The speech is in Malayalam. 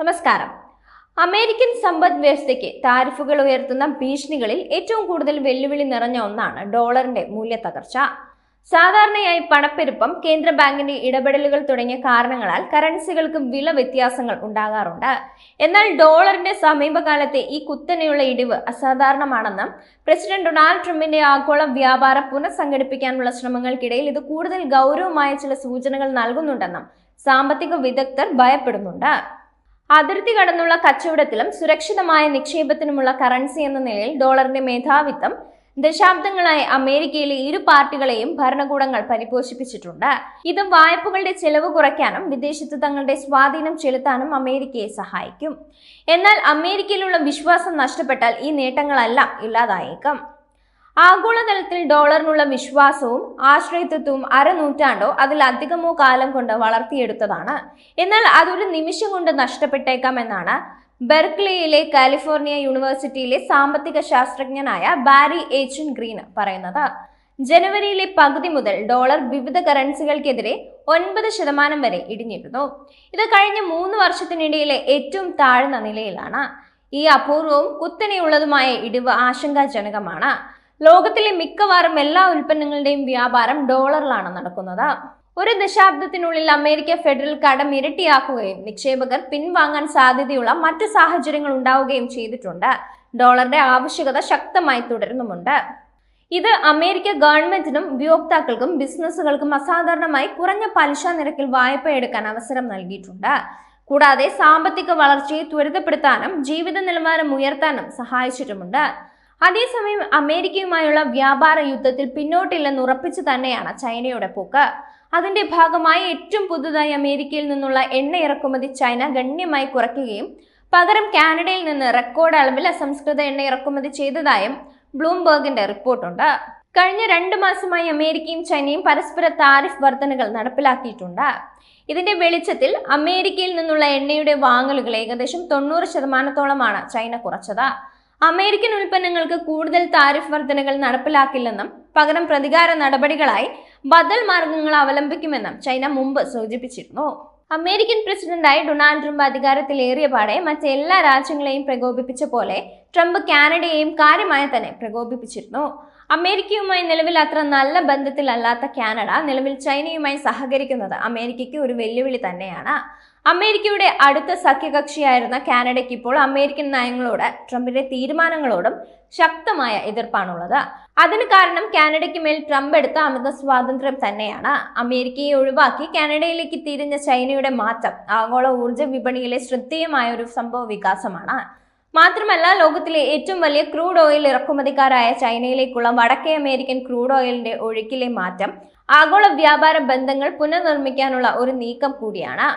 നമസ്കാരം. അമേരിക്കൻ സമ്പദ് വ്യവസ്ഥയ്ക്ക് താരിഫുകൾ ഉയർത്തുന്ന ഭീഷണികളിൽ ഏറ്റവും കൂടുതൽ വെല്ലുവിളി നിറഞ്ഞ ഒന്നാണ് ഡോളറിന്റെ മൂല്യത്തകർച്ച. സാധാരണയായി പണപ്പെരുപ്പം, കേന്ദ്ര ബാങ്കിന്റെ ഇടപെടലുകൾ തുടങ്ങിയ കാരണങ്ങളാൽ കറൻസികൾക്ക് വില വ്യത്യാസങ്ങൾ ഉണ്ടാകാറുണ്ട്. എന്നാൽ ഡോളറിന്റെ സമീപകാലത്തെ ഈ കുത്തനെയുള്ള ഇടിവ് അസാധാരണമാണെന്നും പ്രസിഡന്റ് ഡൊണാൾഡ് ട്രംപിന്റെ ആഗോള വ്യാപാരം പുനഃസംഘടിപ്പിക്കാനുള്ള ശ്രമങ്ങൾക്കിടയിൽ ഇത് കൂടുതൽ ഗൗരവമായ ചില സൂചനകൾ നൽകുന്നുണ്ടെന്നും സാമ്പത്തിക വിദഗ്ധർ ഭയപ്പെടുന്നുണ്ട്. അതിർത്തി കടന്നുള്ള കച്ചവടത്തിലും സുരക്ഷിതമായ നിക്ഷേപത്തിനുമുള്ള കറൻസി എന്ന നിലയിൽ ഡോളറിന്റെ മേധാവിത്വം ദശാബ്ദങ്ങളായി അമേരിക്കയിലെ ഇരു പാർട്ടികളെയും ഭരണകൂടങ്ങൾ പരിപോഷിപ്പിച്ചിട്ടുണ്ട്. ഇത് വായ്പകളുടെ ചെലവ് കുറയ്ക്കാനും വിദേശത്ത് തങ്ങളുടെ സ്വാധീനം ചെലുത്താനും അമേരിക്കയെ സഹായിക്കും. എന്നാൽ അമേരിക്കയിലുള്ള വിശ്വാസം നഷ്ടപ്പെട്ടാൽ ഈ നേട്ടങ്ങളെല്ലാം ഇല്ലാതായേക്കാം. ആഗോളതലത്തിൽ ഡോളറിനുള്ള വിശ്വാസവും ആശ്രയത്വവും അരനൂറ്റാണ്ടോ അതിലധികമോ കാലം കൊണ്ട് വളർത്തിയെടുത്തതാണ്. എന്നാൽ അതൊരു നിമിഷം കൊണ്ട് നഷ്ടപ്പെട്ടേക്കാമെന്നാണ് ബെർക്ലിയിലെ കാലിഫോർണിയ യൂണിവേഴ്സിറ്റിയിലെ സാമ്പത്തിക ശാസ്ത്രജ്ഞനായ ബാരി എച്ച് ഗ്രീൻ പറയുന്നത്. ജനുവരിയിലെ പകുതി മുതൽ ഡോളർ വിവിധ കറൻസികൾക്കെതിരെ 9% വരെ ഇടിഞ്ഞിരുന്നു. ഇത് കഴിഞ്ഞ 3 വർഷത്തിനിടയിലെ ഏറ്റവും താഴ്ന്ന നിലയിലാണ്. ഈ അപൂർവവും കുത്തനെയുള്ളതുമായ ഇടിവ് ആശങ്കാജനകമാണ്. ലോകത്തിലെ മിക്കവാറും എല്ലാ ഉൽപ്പന്നങ്ങളുടെയും വ്യാപാരം ഡോളറിലാണ് നടക്കുന്നത്. ഒരു ദശാബ്ദത്തിനുള്ളിൽ അമേരിക്ക ഫെഡറൽ കടം ഇരട്ടിയാക്കുകയും നിക്ഷേപകർ പിൻവാങ്ങാൻ സാധ്യതയുള്ള മറ്റ് സാഹചര്യങ്ങൾ ഉണ്ടാവുകയും ചെയ്തിട്ടുണ്ട്. ഡോളറിന്റെ ആവശ്യകത ശക്തമായി തുടരുന്നുമുണ്ട്. ഇത് അമേരിക്ക ഗവൺമെന്റിനും ഉപയോക്താക്കൾക്കും ബിസിനസ്സുകൾക്കും അസാധാരണമായി കുറഞ്ഞ പലിശ നിരക്കിൽ വായ്പ എടുക്കാൻ അവസരം നൽകിയിട്ടുണ്ട്. കൂടാതെ സാമ്പത്തിക വളർച്ചയെ ത്വരിതപ്പെടുത്താനും ജീവിത നിലവാരം ഉയർത്താനും സഹായിച്ചിട്ടുമുണ്ട്. അതേസമയം അമേരിക്കയുമായുള്ള വ്യാപാര യുദ്ധത്തിൽ പിന്നോട്ടില്ലെന്ന് ഉറപ്പിച്ചു തന്നെയാണ് ചൈനയുടെ പോക്ക്. അതിന്റെ ഭാഗമായി ഏറ്റവും പുതുതായി അമേരിക്കയിൽ നിന്നുള്ള എണ്ണ ഇറക്കുമതി ചൈന ഗണ്യമായി കുറയ്ക്കുകയും പകരം കാനഡയിൽ നിന്ന് റെക്കോർഡ് അളവിൽ അസംസ്കൃത എണ്ണ ഇറക്കുമതി ചെയ്തതായും ബ്ലൂംബെർഗിന്റെ റിപ്പോർട്ടുണ്ട്. കഴിഞ്ഞ 2 മാസമായി അമേരിക്കയും ചൈനയും പരസ്പര താരിഫ് വർധനകൾ നടപ്പിലാക്കിയിട്ടുണ്ട്. ഇതിന്റെ വെളിച്ചത്തിൽ അമേരിക്കയിൽ നിന്നുള്ള എണ്ണയുടെ വാങ്ങലുകൾ ഏകദേശം 90%-ഓളമാണ് ചൈന കുറച്ചത്. അമേരിക്കൻ ഉൽപ്പന്നങ്ങൾക്ക് കൂടുതൽ താരിഫ് വർധനകൾ നടപ്പിലാക്കില്ലെന്നും പകരം പ്രതികാര നടപടികളായി ബദൽ മാർഗങ്ങൾ അവലംബിക്കുമെന്നും ചൈന മുമ്പ് സൂചിപ്പിച്ചിരുന്നു. അമേരിക്കൻ പ്രസിഡന്റായി ഡൊണാൾഡ് ട്രംപ് അധികാരത്തിലേറിയ പാടെ മറ്റെല്ലാ രാജ്യങ്ങളെയും പ്രകോപിപ്പിച്ച പോലെ ട്രംപ് കാനഡയെയും കാര്യമായി തന്നെ പ്രകോപിപ്പിച്ചിരുന്നു. അമേരിക്കയുമായി നിലവിൽ അത്ര നല്ല ബന്ധത്തിലല്ലാത്ത കാനഡ നിലവിൽ ചൈനയുമായി സഹകരിക്കുന്നത് അമേരിക്കയ്ക്ക് ഒരു വെല്ലുവിളി തന്നെയാണ്. അമേരിക്കയുടെ അടുത്ത സഖ്യകക്ഷിയായിരുന്ന കാനഡയ്ക്ക് ഇപ്പോൾ അമേരിക്കൻ നയങ്ങളോട് ട്രംപിന്റെ തീരുമാനങ്ങളോടും ശക്തമായ എതിർപ്പാണുള്ളത്. അതിന് കാരണം കാനഡയ്ക്ക് മേൽ ട്രംപ് എടുത്ത അമിത സ്വാതന്ത്ര്യം തന്നെയാണ്. അമേരിക്കയെ ഒഴിവാക്കി കാനഡയിലേക്ക് തിരിഞ്ഞ ചൈനയുടെ മാറ്റം ആഗോള ഊർജ്ജ വിപണിയിലെ ശ്രദ്ധേയമായ ഒരു സംഭവ വികാസമാണ്. മാത്രമല്ല, ലോകത്തിലെ ഏറ്റവും വലിയ ക്രൂഡ് ഓയിൽ ഇറക്കുമതിക്കാരായ ചൈനയിലേക്കുള്ള വടക്കേ അമേരിക്കൻ ക്രൂഡ് ഓയിലിന്റെ ഒഴുക്കിലെ മാറ്റം ആഗോള വ്യാപാര ബന്ധങ്ങൾ പുനർനിർമ്മിക്കാനുള്ള ഒരു നീക്കം കൂടിയാണ്.